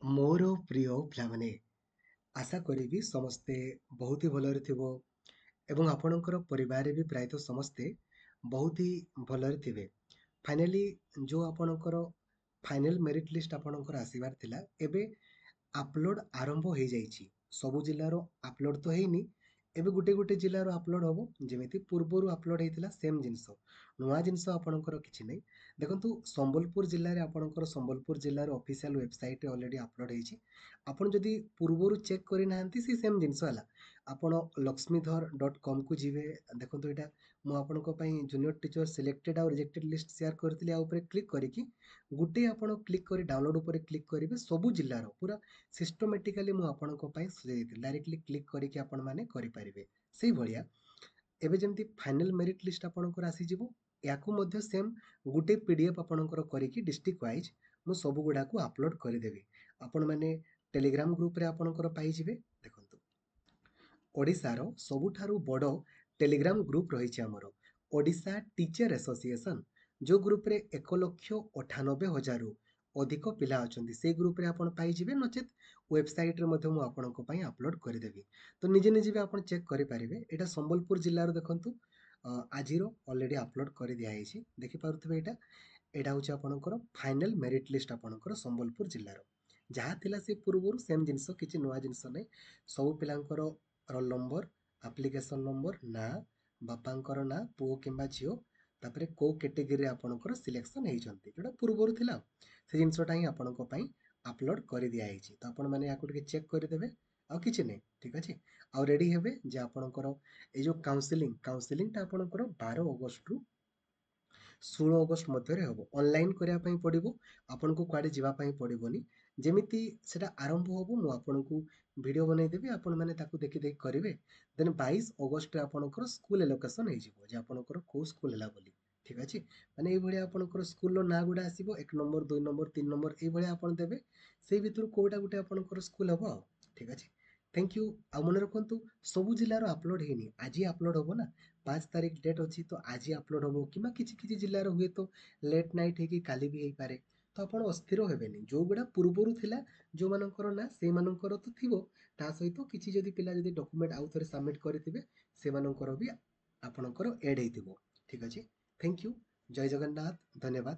ମୋର ପ୍ରିୟ ପିଲାମାନେ, ଆଶା କରିବି ସମସ୍ତେ ବହୁତ ହି ଭଲରେ ଥିବ ଏବଂ ଆପଣଙ୍କର ପରିବାରରେ ବି ପ୍ରାୟତଃ ସମସ୍ତେ ବହୁତ ହି ଭଲରେ ଥିବେ। ଫାଇନାଲି ଯୋଉ ଆପଣଙ୍କର ଫାଇନାଲ ମେରିଟ୍ ଲିଷ୍ଟ ଆପଣଙ୍କର ଆସିବାର ଥିଲା, ଏବେ ଆପଲୋଡ୍ ଆରମ୍ଭ ହେଇଯାଇଛି। ସବୁ ଜିଲ୍ଲାର ଆପଲୋଡ୍ ତ ହେଇନି, ଏବେ ଗୋଟେ ଗୋଟେ ଜିଲ୍ଲାର ଆପଲୋଡ୍ ହବ। ଯେମିତି ପୂର୍ବରୁ ଆପଲୋଡ୍ ହେଇଥିଲା ସେମ୍ ଜିନିଷ। ନୂଆ ଜିନିଷ ଆପଣଙ୍କର କିଛି ନାହିଁ। ଦେଖନ୍ତୁ, ସମ୍ବଲପୁର ଜିଲ୍ଲାରେ ଆପଣଙ୍କର ସମ୍ବଲପୁର ଜିଲ୍ଲାର ଅଫିସିଆଲ ୱେବସାଇଟ୍‌ରେ ଅଲରେଡି ଆପଲୋଡ୍ ହେଇଛି। ଆପଣ ଯଦି ପୂର୍ବରୁ ଚେକ୍ କରିନାହାନ୍ତି, ସେ ସେମ୍ ଜିନିଷ ହେଲା। ଆପଣ ଲକ୍ଷ୍ମୀଧର.com କୁ ଯିବେ। ଦେଖନ୍ତୁ, ଏଇଟା ମୁଁ ଆପଣଙ୍କ ପାଇଁ ଜୁନିୟର ଟିଚର ସିଲେକ୍ଟେଡ୍ ଆଉ ରିଜେକ୍ଟେଡ୍ ଲିଷ୍ଟ ସେୟାର କରିଥିଲି। ଆ ଉପରେ କ୍ଲିକ୍ କରିକି ଗୋଟେ ଆପଣ କ୍ଲିକ୍ କରି ଡାଉନଲୋଡ୍ ଉପରେ କ୍ଲିକ୍ କରିବେ। ସବୁ ଜିଲ୍ଲାର ପୁରା ସିଷ୍ଟମେଟିକାଲି ମୁଁ ଆପଣଙ୍କ ପାଇଁ ସଜେଇ ଦେଇଥିଲି। ଡାଇରେକ୍ଟଲି କ୍ଲିକ୍ କରିକି ଆପଣମାନେ କରିପାରିବେ। ସେଇଭଳିଆ ଏବେ ଯେମିତି ଫାଇନାଲ ମେରିଟ୍ ଲିଷ୍ଟ ଆପଣଙ୍କର ଆସିଯିବ, ୟାକୁ ମଧ୍ୟ ସେମ୍ ଗୋଟେ PDF ଆପଣଙ୍କର କରିକି ଡିଷ୍ଟ୍ରିକ୍ଟ ୱାଇଜ୍ ମୁଁ ସବୁଗୁଡ଼ାକୁ ଆପଲୋଡ୍ କରିଦେବି। ଆପଣମାନେ ଟେଲିଗ୍ରାମ ଗ୍ରୁପରେ ଆପଣଙ୍କର ପାଇଯିବେ। ଦେଖନ୍ତୁ, ଓଡ଼ିଶାର ସବୁଠାରୁ ବଡ଼ ଟେଲିଗ୍ରାମ ଗ୍ରୁପ୍ ରହିଛି ଆମର, ଓଡ଼ିଶା ଟିଚର ଆସୋସିଏସନ୍। ଯେଉଁ ଗ୍ରୁପରେ 1,98,000ରୁ ଅଧିକ ପିଲା ଅଛନ୍ତି, ସେଇ ଗ୍ରୁପରେ ଆପଣ ପାଇଯିବେ। ନଚେତ୍ ୱେବସାଇଟ୍‌ରେ ମଧ୍ୟ ମୁଁ ଆପଣଙ୍କ ପାଇଁ ଆପଲୋଡ୍ କରିଦେବି। ତ ନିଜେ ନିଜେ ବି ଆପଣ ଚେକ୍ କରିପାରିବେ। ଏଇଟା ସମ୍ବଲପୁର ଜିଲ୍ଲାର ଦେଖନ୍ତୁ, ଆଜିର ଅଲରେଡି ଆପଲୋଡ୍ କରିଦିଆହେଇଛି। ଦେଖିପାରୁଥିବେ ଏଇଟା। ଏଇଟା ହେଉଛି ଆପଣଙ୍କର ଫାଇନାଲ ମେରିଟ୍ ଲିଷ୍ଟ ଆପଣଙ୍କର ସମ୍ବଲପୁର ଜିଲ୍ଲାର। ଯାହା ଥିଲା ସେ ପୂର୍ବରୁ ସେମ୍ ଜିନିଷ, କିଛି ନୂଆ ଜିନିଷ ନାହିଁ। ସବୁ ପିଲାଙ୍କର ରୋଲ୍ ନମ୍ବର, ଆପ୍ଲିକେସନ୍ ନମ୍ବର, ନାଁ, ବାପାଙ୍କର ନାଁ, ପୁଅ କିମ୍ବା ଝିଅ, ତାପରେ କୋଉ କ୍ୟାଟେଗୋରୀରେ ଆପଣଙ୍କର ସିଲେକ୍ସନ୍ ହେଇଛନ୍ତି, ଯୋଉଟା ପୂର୍ବରୁ ଥିଲା। ସେ ଜିନିଷଟା ହିଁ ଆପଣଙ୍କ ପାଇଁ ଆପଲୋଡ୍ କରିଦିଆହେଇଛି। ତ ଆପଣମାନେ ୟାକୁ ଟିକେ ଚେକ୍ କରିଦେବେ। ଆଉ କିଛି ନାହିଁ, ଠିକ୍ ଅଛି। ଆଉ ରେଡ଼ି ହେବେ ଯେ ଆପଣଙ୍କର ଏଇ ଯେଉଁ କାଉନସିଲିଂଟା ଆପଣଙ୍କର 12 ଅଗଷ୍ଟରୁ 16 ଅଗଷ୍ଟ ମଧ୍ୟରେ ହେବ। ଅନଲାଇନ୍ କରିବା ପାଇଁ ପଡ଼ିବ। ଆପଣଙ୍କୁ କୁଆଡ଼େ ଯିବା ପାଇଁ ପଡ଼ିବନି। ଯେମିତି ସେଟା ଆରମ୍ଭ ହେବ, ମୁଁ ଆପଣଙ୍କୁ ଭିଡ଼ିଓ ବନେଇଦେବି। ଆପଣମାନେ ତାକୁ ଦେଖି ଦେଖି କରିବେ। ଦେନ୍ 22 ଅଗଷ୍ଟରେ ଆପଣଙ୍କର ସ୍କୁଲ ଆଲୋକେସନ୍ ହେଇଯିବ ଯେ ଆପଣଙ୍କର କୋଉ ସ୍କୁଲ ହେଲା ବୋଲି। ଠିକ୍ ଅଛି। ମାନେ ଏଇଭଳିଆ ଆପଣଙ୍କର ସ୍କୁଲର ନାଁ ଗୁଡ଼ା ଆସିବ। 1 ନମ୍ବର, 2 ନମ୍ବର, 3 ନମ୍ବର ଏଇଭଳିଆ ଆପଣ ଦେବେ। ସେଇ ଭିତରୁ କୋଉଟା ଗୋଟେ ଆପଣଙ୍କର ସ୍କୁଲ ହେବ ଆଉ। ଠିକ୍ ଅଛି। Thank you. ଆଉ ମନେ ରଖନ୍ତୁ, ସବୁ ଜିଲ୍ଲାର ଆପଲୋଡ୍ ହେଇନି। ଆଜି ଆପଲୋଡ୍ ହେବ ନା। 5 ତାରିଖ ଡେଟ୍ ଅଛି, ତ ଆଜି ଆପଲୋଡ୍ ହେବ, କିମ୍ବା କିଛି କିଛି ଜିଲ୍ଲାର ହୁଏତ ଲେଟ୍ ନାଇଟ୍ ହେଇକି କାଲି ବି ହେଇପାରେ। ତ ଆପଣ ଅସ୍ଥିର ହେବେନି। ଯୋଉଗୁଡ଼ା ପୂର୍ବରୁ ଥିଲା, ଯୋଉମାନଙ୍କର ନା, ସେଇମାନଙ୍କର ତ ଥିବ। ତା ସହିତ କିଛି ଯଦି ପିଲା ଯଦି ଡକୁମେଣ୍ଟ ଆଉ ଥରେ ସବମିଟ୍ କରିଥିବେ, ସେମାନଙ୍କର ବି ଆପଣଙ୍କର ଏଡ୍ ହେଇଥିବ। ଠିକ୍ ଅଛି। Thank you. ଜୟ ଜଗନ୍ନାଥ। ଧନ୍ୟବାଦ।